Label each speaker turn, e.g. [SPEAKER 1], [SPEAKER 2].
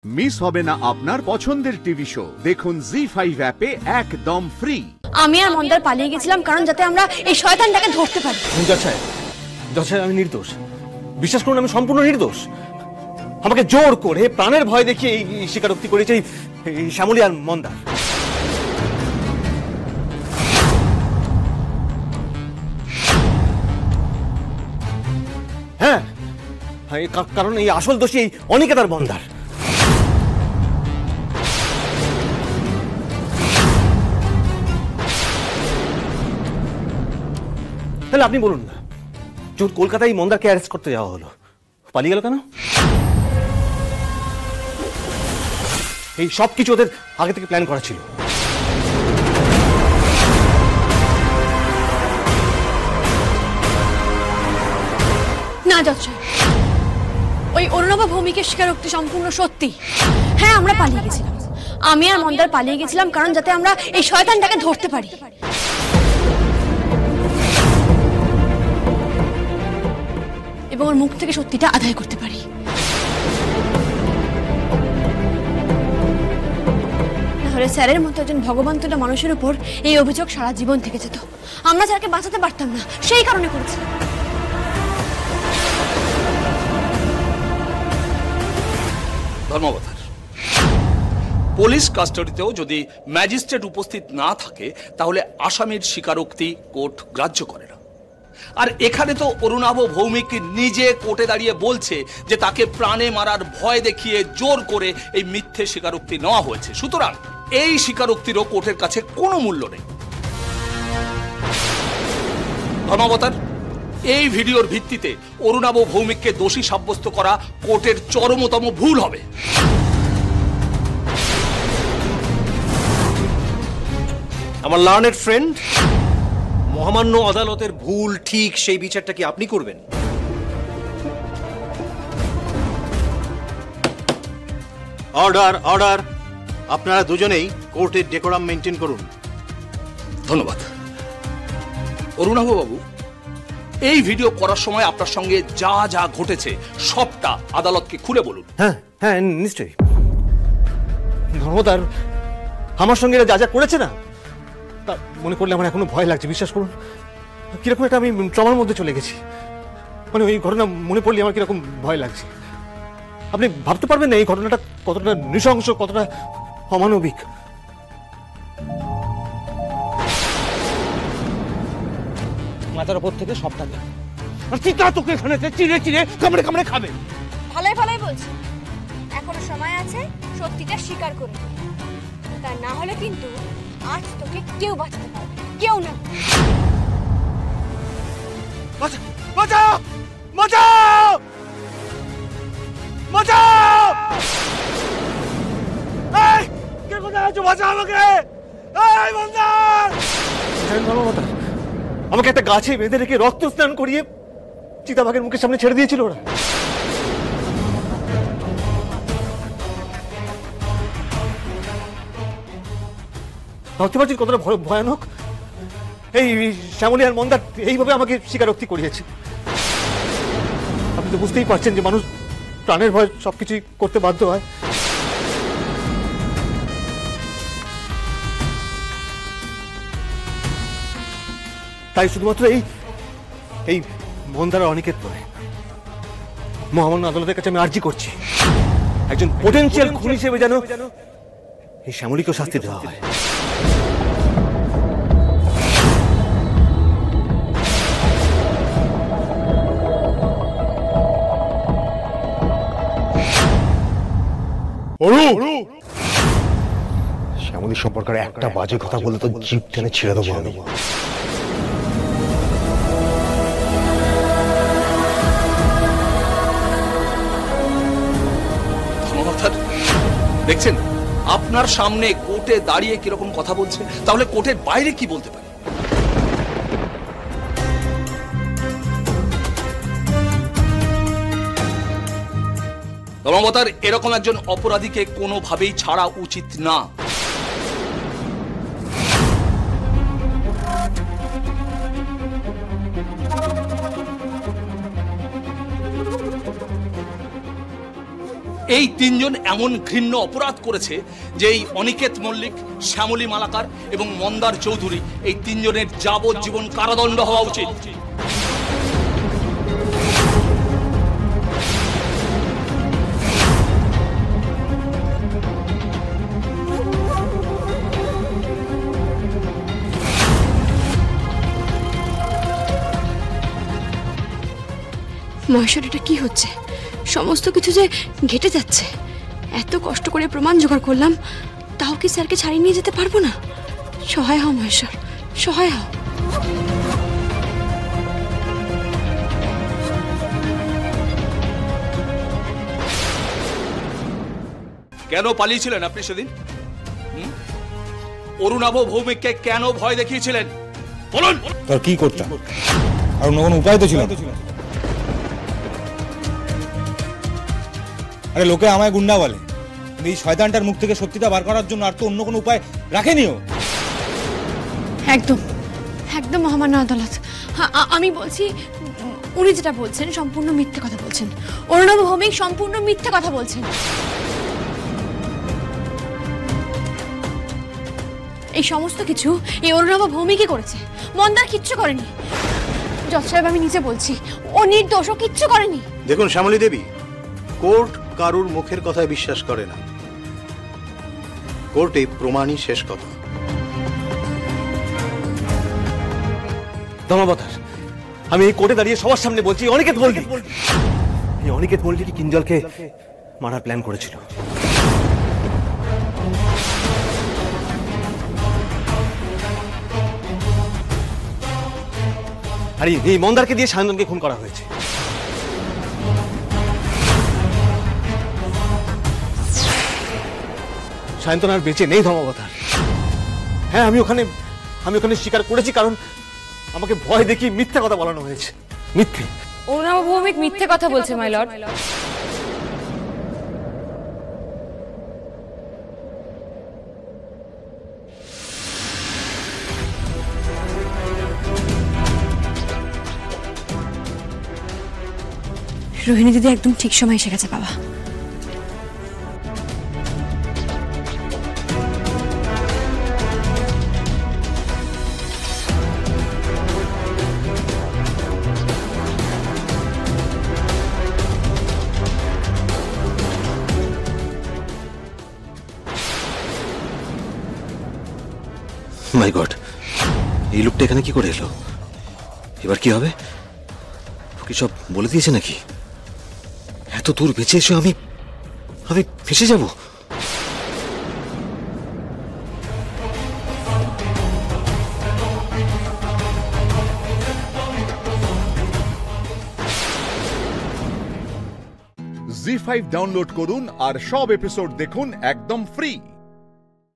[SPEAKER 1] Miss হবে না আপনার পছন্দের টিভি শো। দেখুন জি5 অ্যাপে একদম ফ্রি।
[SPEAKER 2] আমি আর মন্দার পালিয়ে গেছিলাম কারণ যাতে আমরা এই শয়তানটাকে ধরতে পারি।
[SPEAKER 3] জজ সাহেব আমি নির্দোষ, বিশ্বাস করুন আমি সম্পূর্ণ নির্দোষ। আমাকে জোর করে প্রাণের ভয় দেখিয়ে এই স্বীকারোক্তি করেছে এই শ্যামলী আর মন্দার। হ্যাঁ, কারণ এই আসল দোষী এই অনিকেতার মন্দার। তাহলে আপনি বলুন না, যখন কলকাতায় মন্দারকে অ্যারেস্ট করতে যাওয়া হলো, পালিয়ে গেল কেন? এই সব কিছু ওদের আগে থেকে প্ল্যান করা ছিল।
[SPEAKER 2] না জজ সাহেব, ওই অরুণাভ ভৌমিকের স্বীকারোক্তি সম্পূর্ণ সত্যি। হ্যাঁ, আমরা পালিয়ে গেছিলাম। আমি আর মন্দার পালিয়ে গেছিলাম কারণ যাতে আমরা এই শয়তানটাকে ধরতে পারি এবং ওর মুখ থেকে সত্যিটা আদায় করতে পারি। তাহলে স্যারের মতো একজন ভগবান্তটা মানুষের উপর এই অভিযোগ সারা জীবন থেকে যেত। আমরা স্যারকে বাঁচাতে পারতাম না, সেই কারণে করেছি।
[SPEAKER 4] ধর্মবতার পুলিশ কাস্টাডিতেও যদি ম্যাজিস্ট্রেট উপস্থিত না থাকে তাহলে আসামির স্বীকারোক্তি কোর্ট গ্রাহ্য করে না। আর এখানে তো অরুণাভ ভৌমিক নিজে কোর্টে দাঁড়িয়ে বলছে যে তাকে প্রাণে মারার ভয় দেখিয়ে জোর করে এই মিথ্যে স্বীকারোক্তি নেওয়া হয়েছে। সুতরাং এই স্বীকারোক্তিরও কোর্টের কাছে কোনো মূল্য নেই। ধর্মবতার, এই ভিডিওর ভিত্তিতে অরুণাভ ভৌমিককে দোষী সাব্যস্ত করা কোর্টের চরমতম ভুল হবে।
[SPEAKER 5] আমার লার্নেড ফ্রেন্ড, মহামান্য আদালতের ভুল ঠিক সেই বিচারটা কি আপনি করবেন? অর্ডার অর্ডার, আপনারা দুজনেই কোর্টের ডেকোরাম মেনটেন করুন।
[SPEAKER 4] ধন্যবাদ। অরুণাভ বাবু, এই ভিডিও করার সময় আপনার সঙ্গে যা যা ঘটেছে সবটা আদালতকে খুলে বলুন।
[SPEAKER 3] হ্যাঁ হ্যাঁ, নিশ্চয়ই। ধর্মদার আমার সঙ্গে যা যা করেছে না, তা মনে করলে আমার এখনো ভয় লাগছে। বিশ্বাস করুন, কিরকম একটা আমি ট্রমার মধ্যে চলে গেছি। মানে ওই ঘটনা মনে পড়লে আমার কিরকম ভয় লাগছে। আপনি ভাবতে পারবেন না এই ঘটনাটা কতটা নৃশংস, কতটা অমানবিক। মাথার উপর থেকে সবটা চিতা তোকে এখানে চিড়ে চিড়ে কামড়ে কামড়ে খাবে।
[SPEAKER 2] ভালোই ভালোই বলছি, এখনো সময় আছে সত্যিটা স্বীকার করে। তা না হলে কিন্তু আজ তোকে কেউ বাঁচাতে পারবে, কেউ না।
[SPEAKER 3] বাঁচাও বাঁচাও বাঁচাও! এই কে কোথায় আছো? বাঁচাও আমাকে! এই মন্দার! আমাকে একটা গাছে বেঁধে রেখে রক্ত স্নান করিয়ে চিতাবাঘের মুখের সামনে ছেড়ে দিয়েছিল ওরা। ভাবতে পারছি কতটা ভয়ানক। এই শ্যামলী আর মন্দার এইভাবে আমাকে স্বীকারোক্তি করিয়েছে। আপনি তো বুঝতেই পারছেন যে মানুষ প্রাণের ভয় সবকিছুই করতে বাধ্য হয়। তাই শুধুমাত্র এই মন্দার অনেকের নয়, মহামান্য আদালতের কাছে আমি আর্জি করছি, একজন পোটেনশিয়াল খুনি হিসেবে যেন এই শ্যামলীকেও শাস্তি দেওয়া হয়।
[SPEAKER 5] শ্যামলী সম্পর্কে একটা বাজে কথা বলে তো জিভ টেনে ছেড়ে দেবো আমি।
[SPEAKER 4] দেখছেন আপনার সামনে কোর্টে দাঁড়িয়ে কিরকম কথা বলছে, তাহলে কোর্টের বাইরে কি বলতে পারে? ধর্মবতার, এরকম একজন অপরাধীকে কোনোভাবেই ছাড়া উচিত না। এই তিনজন এমন ঘৃণ্য অপরাধ করেছে যে এই অনিকেত মল্লিক, শ্যামলী মালাকার এবং মন্দার চৌধুরী এই তিনজনের যাবজ্জীবন কারাদণ্ড হওয়া উচিত।
[SPEAKER 2] মহেশ্বর, এটা কি হচ্ছে? সমস্ত কিছু যে ঘেটে যাচ্ছে। এত কষ্ট করে প্রমাণ জোগাড় করলাম, তাও কি স্যারকে ছাড়িয়ে নিয়ে যেতে পারবো না? সহায় হও মহেশ্বর, সহায় হও।
[SPEAKER 4] কেন পালিয়েছিলেন আপনি সেদিন? অরুণাভ ভৌমিককে কেন ভয় দেখিয়েছিলেন বলুন?
[SPEAKER 6] তোর কি করতাম? আর অন্য কোনো উপায় তো ছিল না। আরে লোকে আমায় গুন্ডা বলে, এই শয়তানটার মুখ থেকে সত্যিটা বার করার জন্য আর তো অন্য কোনো উপায় রাখেনিও।
[SPEAKER 2] একদম একদম মহামান্য আদালত, আমি বলছি উনি যেটা বলছেন সম্পূর্ণ মিথ্যে কথা বলছেন। অরুণাভ ভৌমিক সম্পূর্ণ মিথ্যে কথা বলছেন। এই সমস্ত কিছু এই অরুণাভ ভৌমিকই করেছে, মন্দার কিচ্ছু করেনি। জজ সাহেব, আমি নিজে বলছি ও নির্দোষ, ও কিচ্ছু করেনি।
[SPEAKER 5] দেখুন শ্যামলী দেবী, কোর্ট কারুর মুখের কথায় বিশ্বাস করে না। কোর্টে প্রমাণই শেষ কথা।
[SPEAKER 3] ধর্মবতার, আমি এই কোর্টে দাঁড়িয়ে সবার সামনে বলছি, অনিকেত মল্লিক, এই অনিকেত মল্লিক কিঞ্জলকে মারার প্ল্যান করেছিল। আর এই মন্দারকে দিয়ে সায়ন্তনকে খুন করা হয়েছে। সায়ন্তন আর বেঁচে নেই ধর্মবতার। হ্যাঁ, আমি ওখানে স্বীকার করেছি, কারণ আমাকে ভয় দেখিয়ে মিথ্যে কথা বলানো হয়েছে। মিথ্যে।
[SPEAKER 7] অরুণাভ ভৌমিক মিথ্যে কথা বলছে মাই লর্ড।
[SPEAKER 2] রোহিণী দিদি একদম ঠিক সময় এসে গেছে বাবা।
[SPEAKER 5] মাই গড, এই লোকটা এখানে কি করে এলো? এবার কি হবে? ওকে সব বলে দিয়েছে নাকি? এত দূর বেঁচে এসে আমি ফেসে যাব।
[SPEAKER 1] জি5 ডাউনলোড করুন আর সব এপিসোড দেখুন একদম ফ্রি।